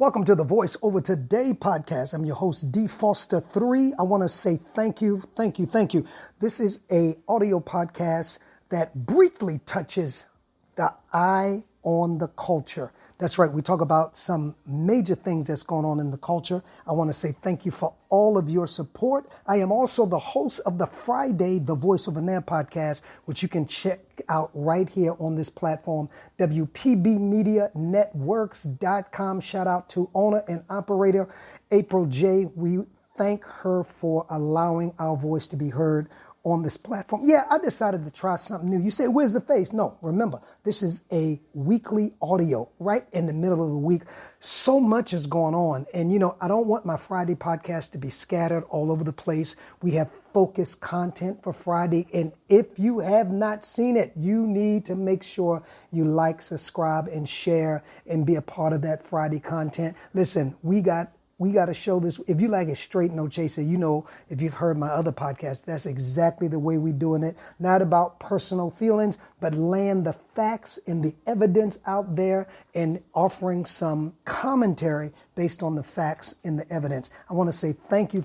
Welcome to the Voice Over Today podcast. I'm your host, D. Foster 3. I want to say thank you. This is a audio podcast that briefly touches the eye on the culture. That's right. We talk about some major things that's going on in the culture. I want to say thank you for all of your support. I am also the host of the Friday, The Voice Over Now podcast, which you can check out right here on this platform, WPBMediaNetworks.com. Shout out to owner and operator April J. We thank her for allowing our voice to be heard on this platform. Yeah, I decided to try something new. You say, where's the face? No, remember, this is a weekly audio right in the middle of the week. So much is going on. And, I don't want my Friday podcast to be scattered all over the place. We have focused content for Friday. And if you have not seen it, you need to make sure you like, subscribe, and share and be a part of that Friday content. Listen, we got to show this. If you like it straight, no chaser, if you've heard my other podcast, that's exactly the way we're doing it. Not about personal feelings, but laying the facts and the evidence out there and offering some commentary based on the facts and the evidence. I want to say thank you.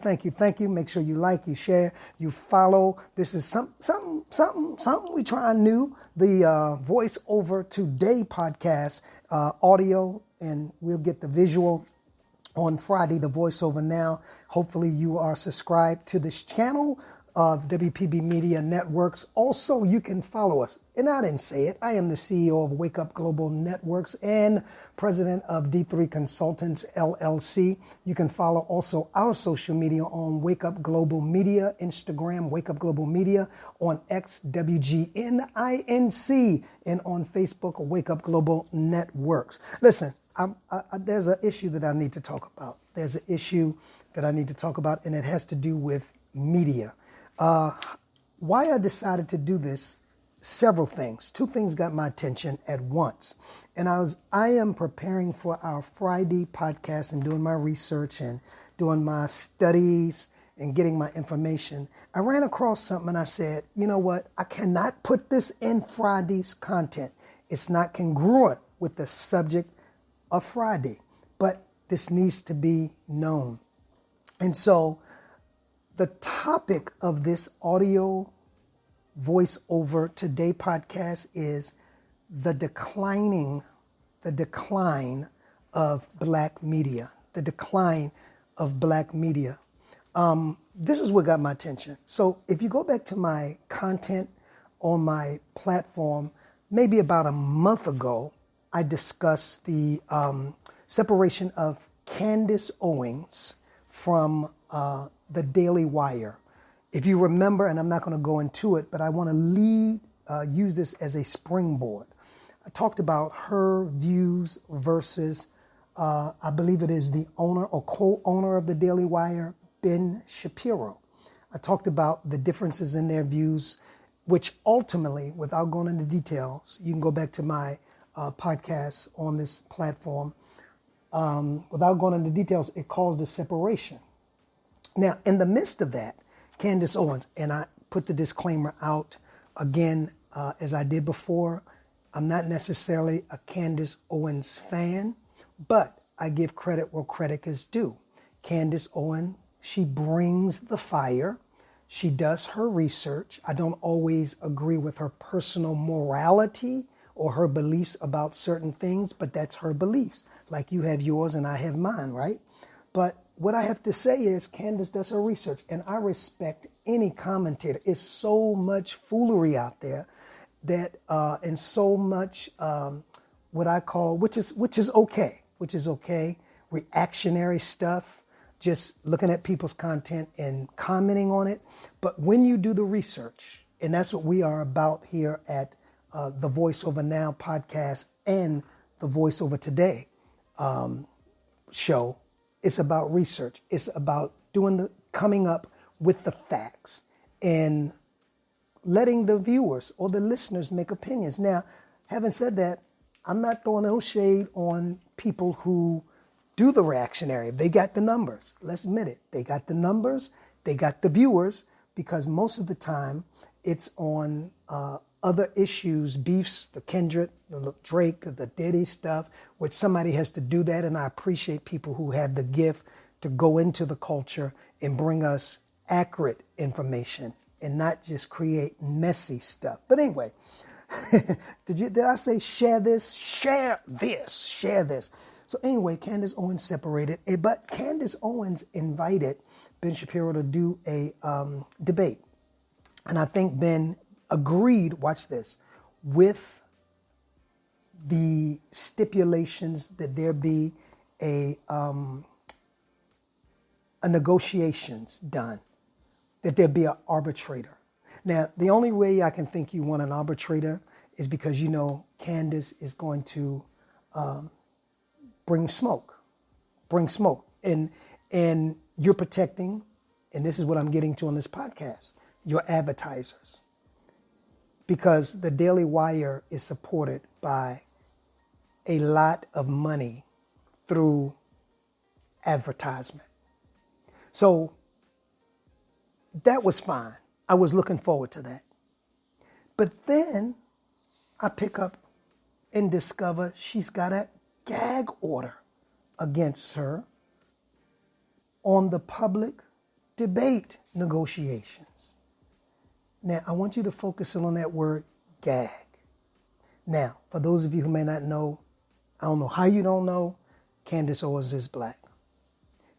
Make sure you like, you share, you follow. This is something we trying new. The Voice Over Today podcast, audio, and we'll get the visual on Friday, the voiceover now. Hopefully you are subscribed to this channel of WPB Media Networks. Also, you can follow us. And I didn't say it. I am the CEO of Wake Up Global Networks and president of D3 Consultants, LLC. You can follow also our social media on Wake Up Global Media, Instagram, Wake Up Global Media, on X, WGNINC, and on Facebook, Wake Up Global Networks. Listen, there's an issue that I need to talk about. And it has to do with media. Why I decided to do this, several things. Two things got my attention at once. And I am preparing for our Friday podcast and doing my research and doing my studies and getting my information. I ran across something and I said, you know what? I cannot put this in Friday's content. It's not congruent with the subject of Friday, but this needs to be known. And so the topic of this audio Voice Over Today podcast is the decline of black media, This is what got my attention. So if you go back to my content on my platform, maybe about a month ago, I discussed the separation of Candace Owens from the Daily Wire. If you remember, and I'm not going to go into it, but I want to use this as a springboard. I talked about her views versus, I believe it is the owner or co-owner of the Daily Wire, Ben Shapiro. I talked about the differences in their views, which ultimately, without going into details, you can go back to my podcasts on this platform. Without going into details, it caused a separation. Now, in the midst of that, Candace Owens, and I put the disclaimer out again, as I did before, I'm not necessarily a Candace Owens fan, but I give credit where credit is due. Candace Owens, she brings the fire. She does her research. I don't always agree with her personal morality or her beliefs about certain things, but that's her beliefs. Like you have yours and I have mine, right? But what I have to say is Candace does her research, and I respect any commentator. It's so much foolery out there that, and so much what I call, which is okay, reactionary stuff, just looking at people's content and commenting on it. But when you do the research, and that's what we are about here at the Voice Over Now podcast and the Voice Over Today show, it's about research. It's about coming up with the facts and letting the viewers or the listeners make opinions. Now, having said that, I'm not throwing no shade on people who do the reactionary. They got the numbers. Let's admit it. They got the numbers. They got the viewers, because most of the time it's on other issues, beefs, the Kendrick, the Drake, the Diddy stuff, which somebody has to do that. And I appreciate people who have the gift to go into the culture and bring us accurate information and not just create messy stuff. But anyway, did I say share this? Share this. Share this. So anyway, Candace Owens separated, but Candace Owens invited Ben Shapiro to do a debate. And I think Ben agreed, watch this, with the stipulations that there be a negotiations done, that there be an arbitrator. Now, the only way I can think you want an arbitrator is because you know Candace is going to bring smoke, and you're protecting, and this is what I'm getting to on this podcast, your advertisers. Because the Daily Wire is supported by a lot of money through advertisement. So that was fine. I was looking forward to that. But then I pick up and discover she's got a gag order against her on the public debate negotiations. Now, I want you to focus in on that word gag. Now, for those of you who may not know, I don't know how you don't know, Candace Owens is black.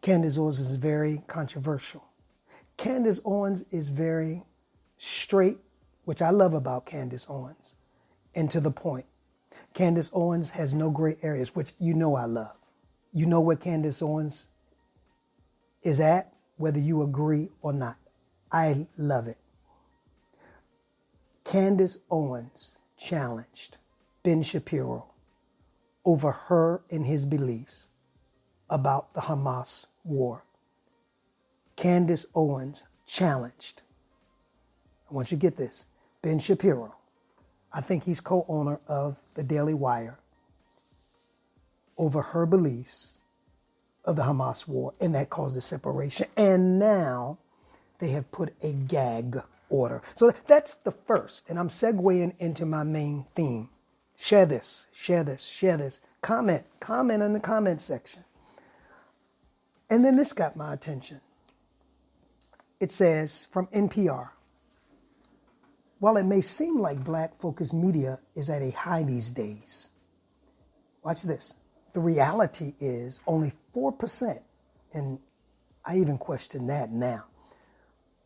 Candace Owens is very controversial. Candace Owens is very straight, which I love about Candace Owens, and to the point. Candace Owens has no gray areas, which you know I love. You know where Candace Owens is at, whether you agree or not. I love it. Candace Owens challenged Ben Shapiro over her and his beliefs about the Hamas war. Candace Owens challenged, I want you to get this, Ben Shapiro. I think he's co-owner of the Daily Wire, over her beliefs of the Hamas war, and that caused a separation. And now they have put a gag order. So that's the first, and I'm segueing into my main theme. Share this, share this, share this. Comment in the comment section. And then this got my attention. It says from NPR, while it may seem like black-focused media is at a high these days, watch this. The reality is only 4%, and I even question that now,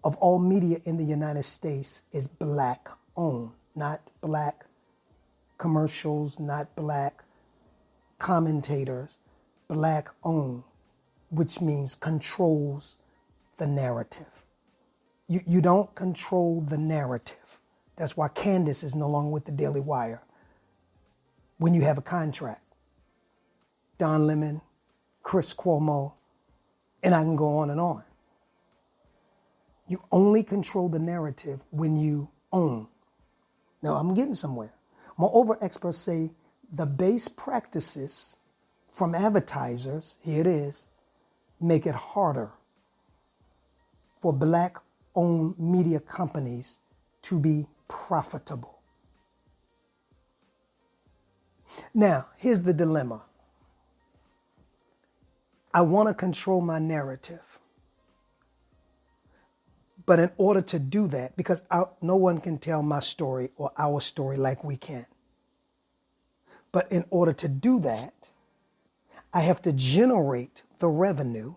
of all media in the United States is black-owned, not black commercials, not black commentators, black-owned, which means controls the narrative. You don't control the narrative. That's why Candace is no longer with the Daily Wire. When you have a contract, Don Lemon, Chris Cuomo, and I can go on and on. You only control the narrative when you own. Now, I'm getting somewhere. Moreover, experts say the base practices from advertisers, here it is, make it harder for black-owned media companies to be profitable. Now, here's the dilemma. I want to control my narrative. But in order to do that, because no one can tell my story or our story like we can. But in order to do that, I have to generate the revenue.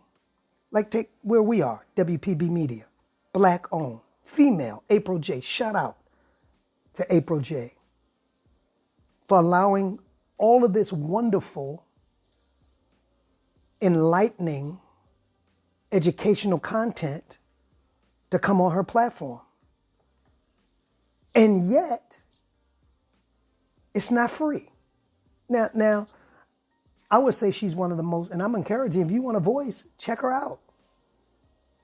Like take where we are, WPB Media, black owned, female, April J. Shout out to April J. for allowing all of this wonderful, enlightening, educational content to come on her platform. And yet, it's not free. Now, I would say she's one of the most, and I'm encouraging, if you want a voice, check her out.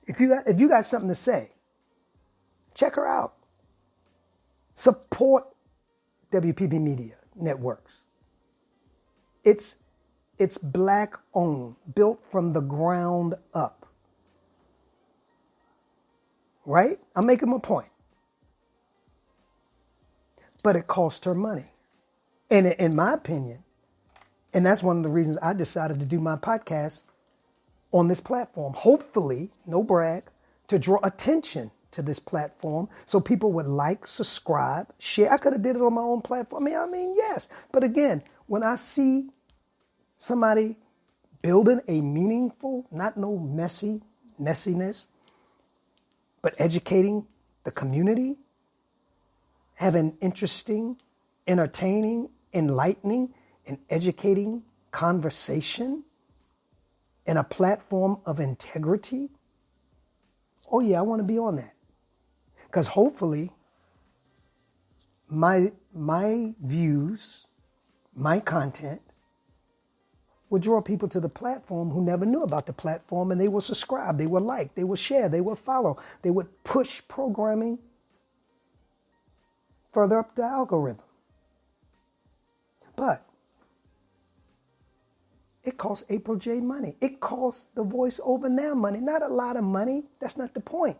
If you got something to say, check her out. Support WPB Media Networks. It's black owned, built from the ground up. Right? I'm making my point. but it cost her money. And in my opinion, and that's one of the reasons I decided to do my podcast on this platform, hopefully, no brag, to draw attention to this platform so people would like, subscribe, share. I could have did it on my own platform. I mean, yes. But again, when I see somebody building a meaningful, not no messiness, but educating the community, having interesting, entertaining, enlightening, and educating conversation in a platform of integrity, oh yeah, I want to be on that. Because hopefully my views, my content will draw people to the platform who never knew about the platform, and they will subscribe, they will like, they will share, they will follow, they would push programming further up the algorithm. But it costs April J money. It costs the Voice Over Now money. Not a lot of money. That's not the point.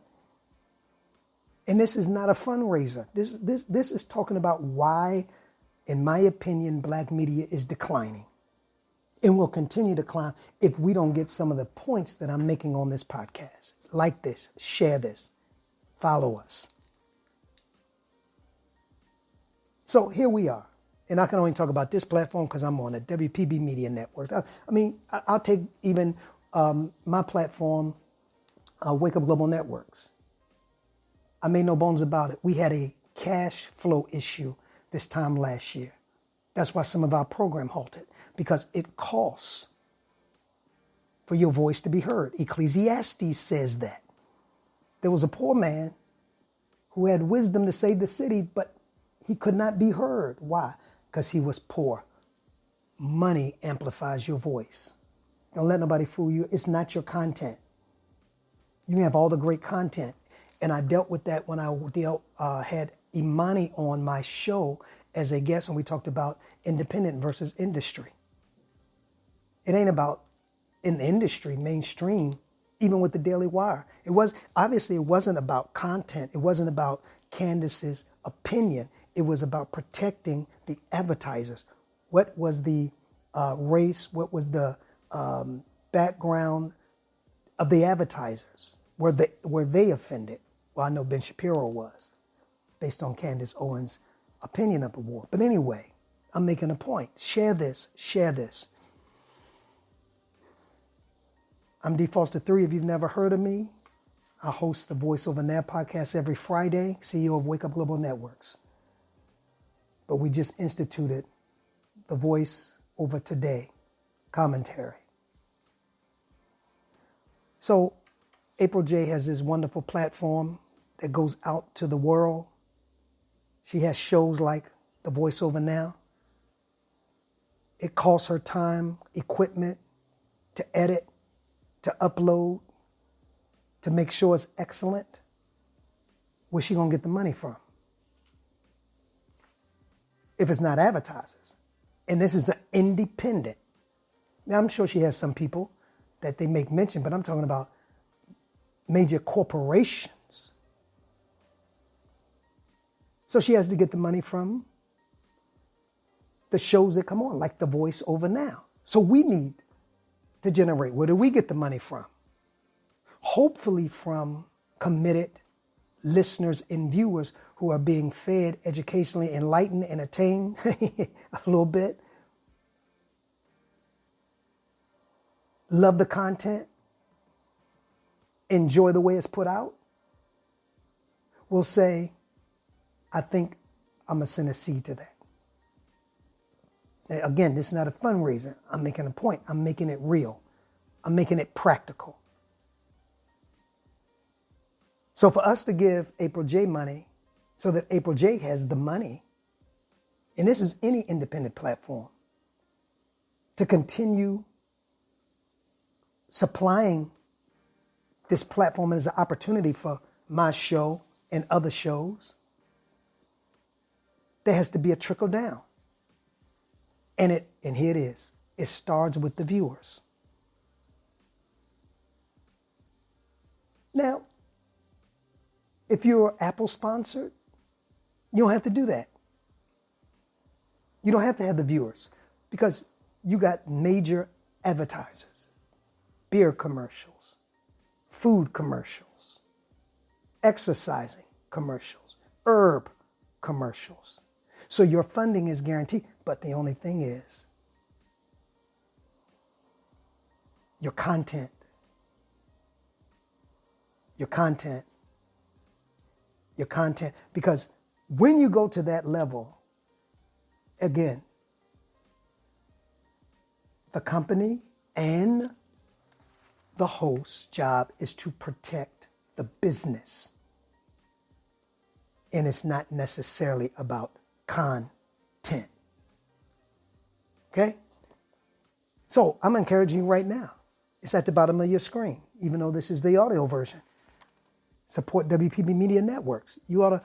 And this is not a fundraiser. This is talking about why, in my opinion, black media is declining and will continue to decline if we don't get some of the points that I'm making on this podcast. Like this, share this, follow us. So here we are. And I can only talk about this platform because I'm on it, WPB Media Networks. I'll take even my platform, Wake Up Global Networks. I made no bones about it. We had a cash flow issue this time last year. That's why some of our program halted, because it costs for your voice to be heard. Ecclesiastes says that. There was a poor man who had wisdom to save the city, but he could not be heard. Why? Because he was poor. Money amplifies your voice. Don't let nobody fool you. It's not your content. You have all the great content. And I dealt with that when I had Imani on my show as a guest, and we talked about independent versus industry. It ain't about in the industry, mainstream, even with the Daily Wire. It wasn't about content. It wasn't about Candace's opinion. It was about protecting the advertisers. What was the race? What was the background of the advertisers? Were they offended? Well, I know Ben Shapiro was, based on Candace Owens' opinion of the war. But anyway, I'm making a point. Share this. Share this. I'm D. Foster 3. If you've never heard of me, I host the Voice Over Now podcast every Friday, CEO of Wake Up Global Networks. But we just instituted the Voice Over Today commentary. So April J has this wonderful platform that goes out to the world. She has shows like the Voice Over Now. It costs her time, equipment to edit, to upload, to make sure it's excellent. Where's she going to get the money from? If it's not advertisers. And this is an independent. Now, I'm sure she has some people that they make mention, but I'm talking about major corporations. So she has to get the money from the shows that come on, like the Voice Over Now. So we need to generate. Where do we get the money from? Hopefully from committed listeners and viewers who are being fed educationally, enlightened, entertained a little bit. Love the content. Enjoy the way it's put out. Will say, I think I'm going to send a seed to that. Again, this is not a fundraiser. I'm making a point. I'm making it real. I'm making it practical. So for us to give April J money so that April J has the money, and this is any independent platform, to continue supplying this platform as an opportunity for my show and other shows, there has to be a trickle down. And here it is. It starts with the viewers. Now, if you're Apple sponsored, you don't have to do that. You don't have to have the viewers because you got major advertisers, beer commercials, food commercials, exercising commercials, herb commercials. So your funding is guaranteed. But the only thing is your content. Your content. Your content. Because when you go to that level, again, the company and the host's job is to protect the business. And it's not necessarily about content. Okay? So I'm encouraging you right now. It's at the bottom of your screen, even though this is the audio version. Support WPB Media Networks. You ought to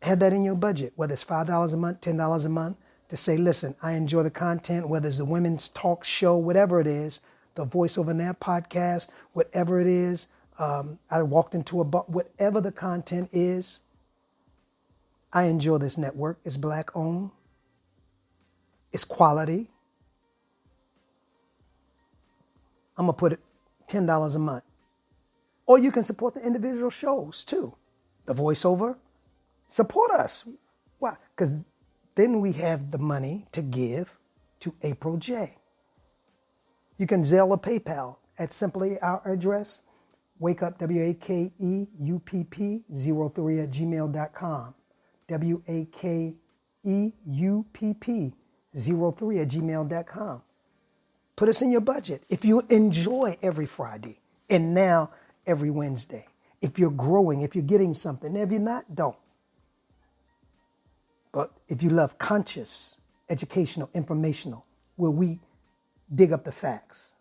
have that in your budget, whether it's $5 a month, $10 a month, to say, listen, I enjoy the content, whether it's the women's talk show, whatever it is, the Voice Over Now podcast, whatever it is. I walked into a bar, whatever the content is. I enjoy this network. It's Black owned. It's quality. I'm going to put it $10 a month. Or you can support the individual shows too. The voiceover. Support us. Why? Because then we have the money to give to April J. You can Zelle or PayPal at simply our address, wakeup, WAKEUPP03@gmail.com. WAKEUPP03@gmail.com. Put us in your budget. If you enjoy every Friday and now every Wednesday, if you're growing, if you're getting something, if you're not, don't. But if you love conscious, educational, informational, where we dig up the facts.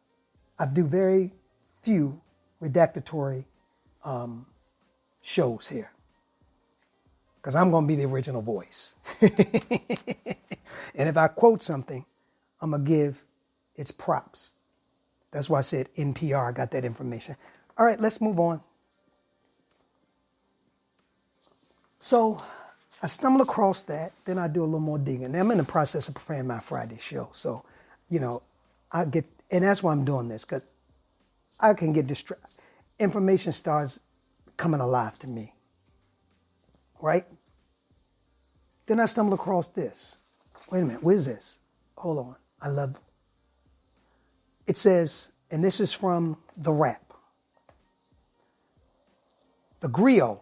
I do very few redactatory shows here because I'm going to be the original voice. And if I quote something, I'm going to give its props. That's why I said NPR. I got that information. All right, let's move on. So I stumbled across that. Then I do a little more digging. Now, I'm in the process of preparing my Friday show. So, and that's why I'm doing this, because I can get distracted. Information starts coming alive to me, right? Then I stumbled across this. Wait a minute, what is this? Hold on. It says, and this is from The Wrap. The Griot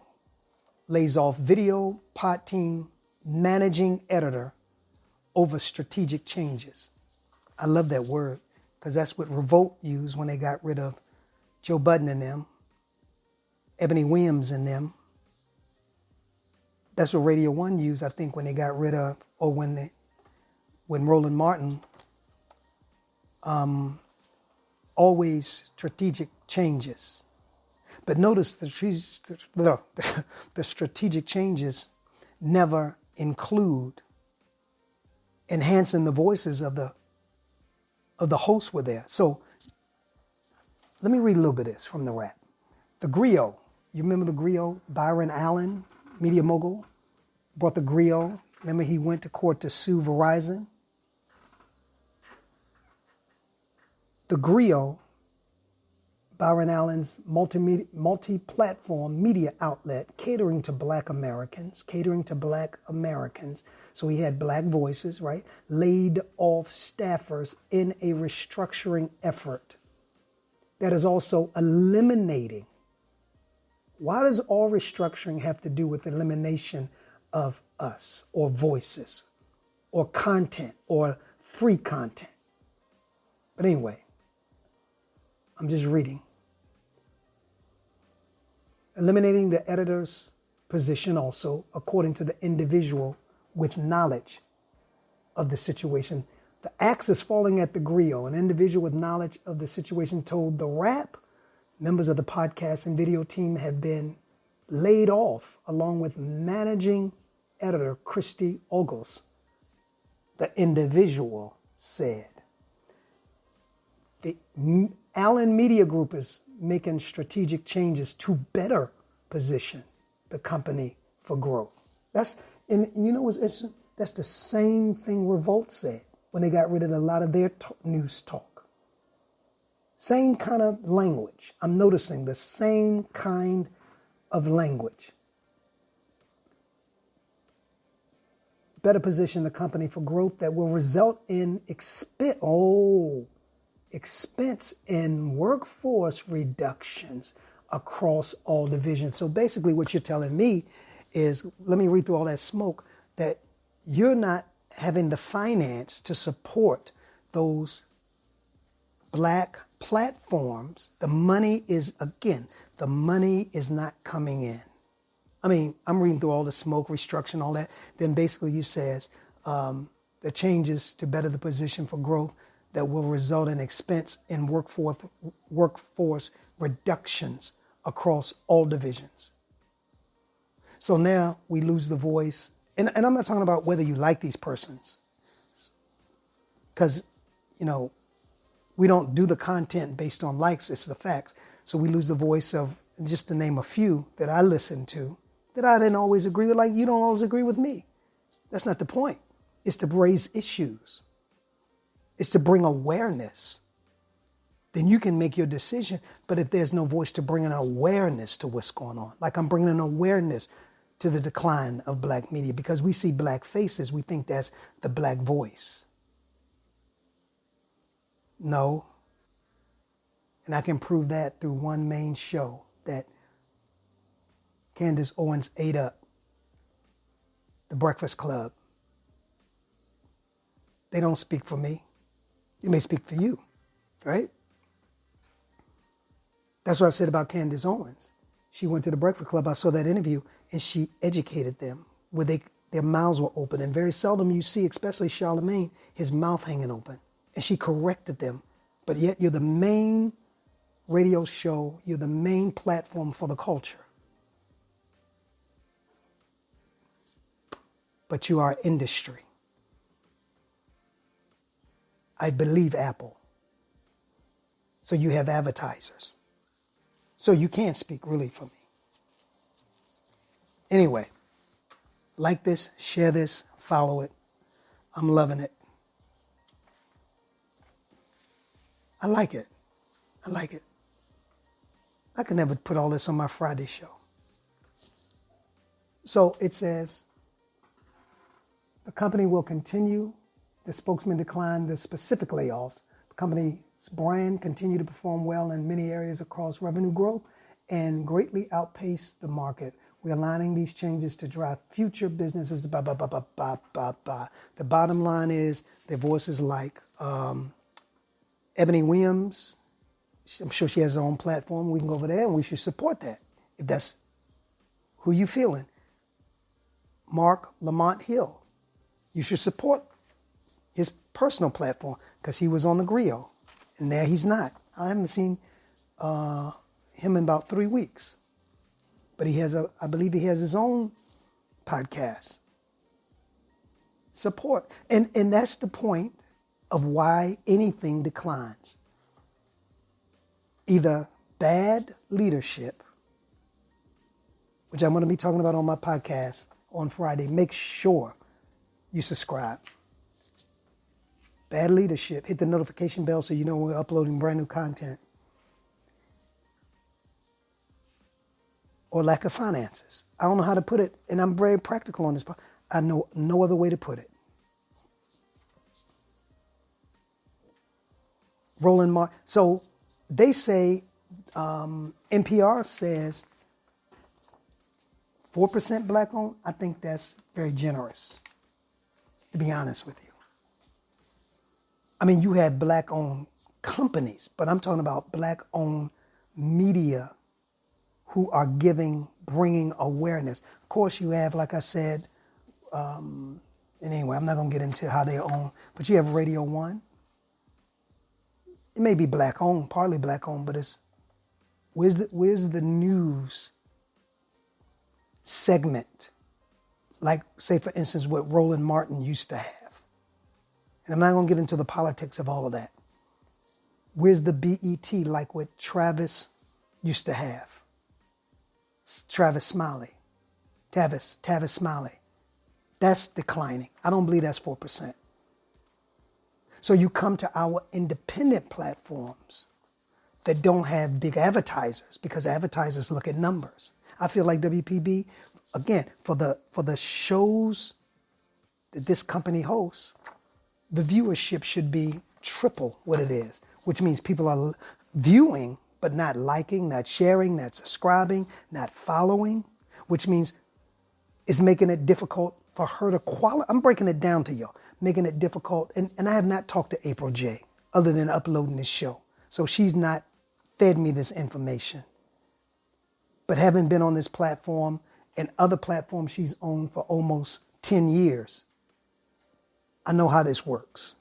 lays off video pod team managing editor over strategic changes. I love that word because that's what Revolt used when they got rid of Joe Budden and them, Ebony Williams and them. That's what Radio 1 used, I think, when they got rid of, or when Roland Martin, always strategic changes. But notice the strategic changes never include enhancing the voices of the hosts were there. So let me read a little bit of this from The Wrap. The Griot, you remember the Griot? Byron Allen, media mogul, brought the Griot. Remember he went to court to sue Verizon? The Griot, Byron Allen's multi-platform media outlet catering to black Americans. So he had black voices, right? Laid off staffers in a restructuring effort that is also eliminating. Why does all restructuring have to do with elimination of us or voices or content or free content? But anyway, I'm just reading. Eliminating the editor's position also, according to the individual with knowledge of the situation. The axe is falling at the Griot. An individual with knowledge of the situation told The Wrap members of the podcast and video team have been laid off, along with managing editor Christy Ogles. The individual said. The Allen Media Group is making strategic changes to better position the company for growth. That's, And you know what's interesting? That's the same thing Revolt said when they got rid of a lot of their news talk. Same kind of language. I'm noticing the same kind of language. Better position the company for growth that will result in expense in workforce reductions across all divisions. So basically what you're telling me is, let me read through all that smoke, that you're not having the finance to support those black platforms. The money is not coming in. I mean, I'm reading through all the smoke, restructuring, all that. Then basically you says the changes to better the position for growth that will result in expense in workforce reductions across all divisions. So now we lose the voice. And I'm not talking about whether you like these persons. Because, we don't do the content based on likes. It's the facts. So we lose the voice of, just to name a few that I listened to, that I didn't always agree with, like you don't always agree with me. That's not the point. It's to raise issues. It's to bring awareness. Then you can make your decision. But if there's no voice to bring an awareness to what's going on, like I'm bringing an awareness to the decline of black media, because we see black faces, we think that's the black voice. No. And I can prove that through one main show that Candace Owens ate up, The Breakfast Club. They don't speak for me. They may speak for you, right? That's what I said about Candace Owens. She went to The Breakfast Club. I saw that interview, and she educated them where their mouths were open. And very seldom you see, especially Charlemagne, his mouth hanging open. And she corrected them. But yet you're the main radio show. You're the main platform for the culture. But you are industry. I believe Apple. So you have advertisers. So you can't speak really for me. Anyway, like this, share this, follow it. I'm loving it. I like it. I like it. I could never put all this on my Friday show. So it says, the company will continue, the spokesman declined the specific layoffs. The company's brand continue to perform well in many areas across revenue growth and greatly outpace the market. We're aligning these changes to drive future businesses. The bottom line is their voices like Ebony Williams. I'm sure she has her own platform. We can go over there and we should support that if that's who you feeling. Mark Lamont Hill. You should support his personal platform because he was on the grill and there he's not. I haven't seen him in about 3 weeks. But I believe he has his own podcast. Support. And that's the point of why anything declines. Either bad leadership, which I'm going to be talking about on my podcast on Friday. Make sure you subscribe. Bad leadership. Hit the notification bell so you know when we're uploading brand new content. Or lack of finances. I don't know how to put it, and I'm very practical on this. I know no other way to put it. Roland Martin. So they say, NPR says 4% black owned. I think that's very generous, to be honest with you. I mean, you have black owned companies, but I'm talking about black owned media who are bringing awareness. Of course, you have, like I said, and anyway, I'm not going to get into how they own, but you have Radio One. It may be black owned, partly black owned, but where's the news segment? Like, say, for instance, what Roland Martin used to have. And I'm not going to get into the politics of all of that. Where's the BET, like what Travis used to have? Tavis Smiley. That's declining. I don't believe that's 4%. So you come to our independent platforms that don't have big advertisers because advertisers look at numbers. I feel like WPB, again, for the shows that this company hosts, the viewership should be triple what it is, which means people are viewing but not liking, not sharing, not subscribing, not following, which means it's making it difficult for her to qualify. I'm breaking it down to y'all, making it difficult. And I have not talked to April J other than uploading this show. So she's not fed me this information. But having been on this platform and other platforms she's owned for almost 10 years, I know how this works.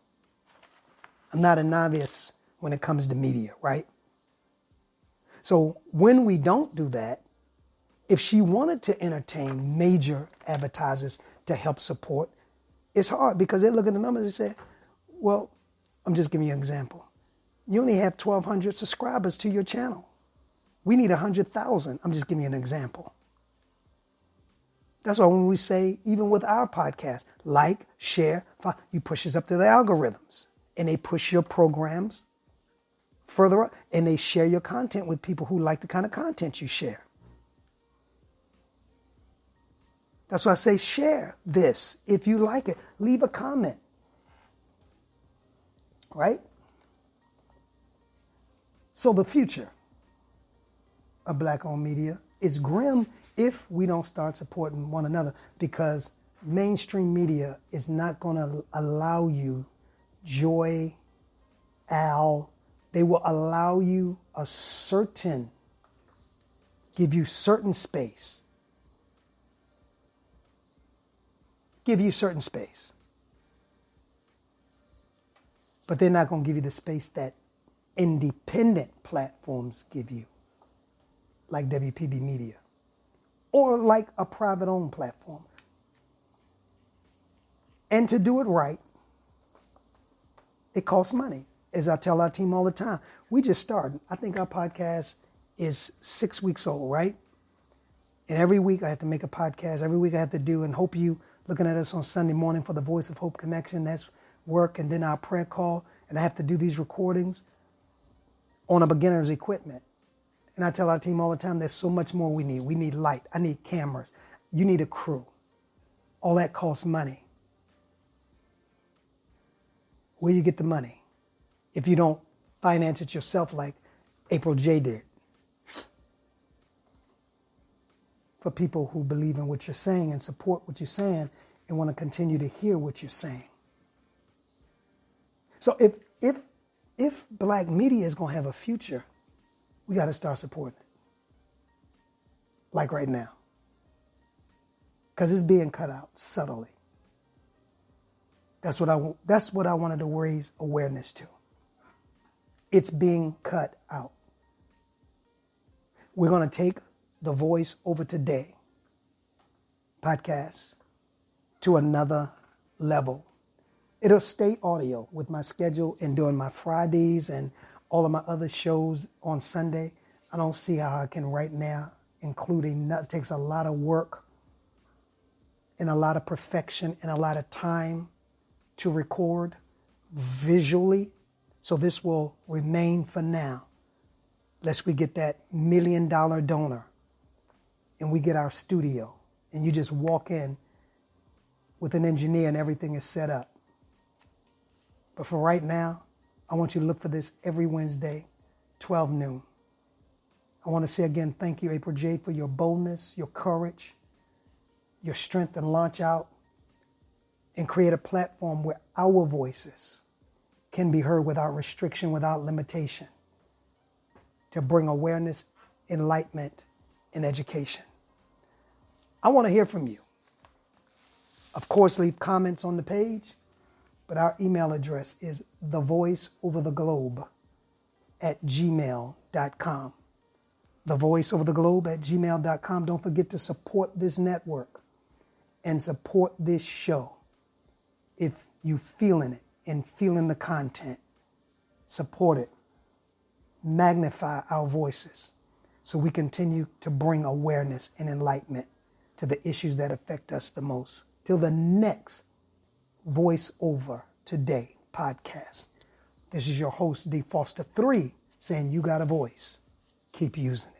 I'm not a novice when it comes to media, right? So when we don't do that, if she wanted to entertain major advertisers to help support, it's hard because they look at the numbers and say, well, I'm just giving you an example. You only have 1,200 subscribers to your channel. We need 100,000. I'm just giving you an example. That's why when we say, even with our podcast, like, share, you push us up to the algorithms and they push your programs further up and they share your content with people who like the kind of content you share. That's why I say share this. If you like it, leave a comment. Right? So the future of Black-owned media is grim if we don't start supporting one another, because mainstream media is not going to allow you Joy, Al. They will allow you give you certain space. Give you certain space. But they're not going to give you the space that independent platforms give you, like WPB Media, or like a private-owned platform. And to do it right, it costs money. As I tell our team all the time, we just started. I think our podcast is 6 weeks old, right? And every week I have to make a podcast. Every week I have to do, and hope you looking at us on Sunday morning for the Voice of Hope Connection. That's work, and then our prayer call. And I have to do these recordings on a beginner's equipment. And I tell our team all the time, there's so much more we need. We need light. I need cameras. You need a crew. All that costs money. Where you get the money if you don't finance it yourself like April J did? For people who believe in what you're saying and support what you're saying and want to continue to hear what you're saying. So if Black media is going to have a future, we got to start supporting it. Like right now. Because it's being cut out subtly. That's what I wanted to raise awareness to. It's being cut out. We're going to take the Voice Over Today podcast to another level. It'll stay audio with my schedule and doing my Fridays and all of my other shows on Sunday. I don't see how I can right now, including, it takes a lot of work and a lot of perfection and a lot of time to record visually. So this will remain for now, lest we get that $1 million donor and we get our studio and you just walk in with an engineer and everything is set up. But for right now, I want you to look for this every Wednesday, 12 noon. I want to say again, thank you, April J, for your boldness, your courage, your strength, and launch out and create a platform where our voices can be heard without restriction, without limitation, to bring awareness, enlightenment, and education. I want to hear from you. Of course, leave comments on the page, but our email address is thevoiceovertheglobe@gmail.com. Thevoiceovertheglobe@gmail.com. Don't forget to support this network and support this show. If you feeling it and feeling the content, support it. Magnify our voices so we continue to bring awareness and enlightenment to the issues that affect us the most till the next Voice Over Today podcast. This is your host, D. Foster 3, saying you got a voice. Keep using it.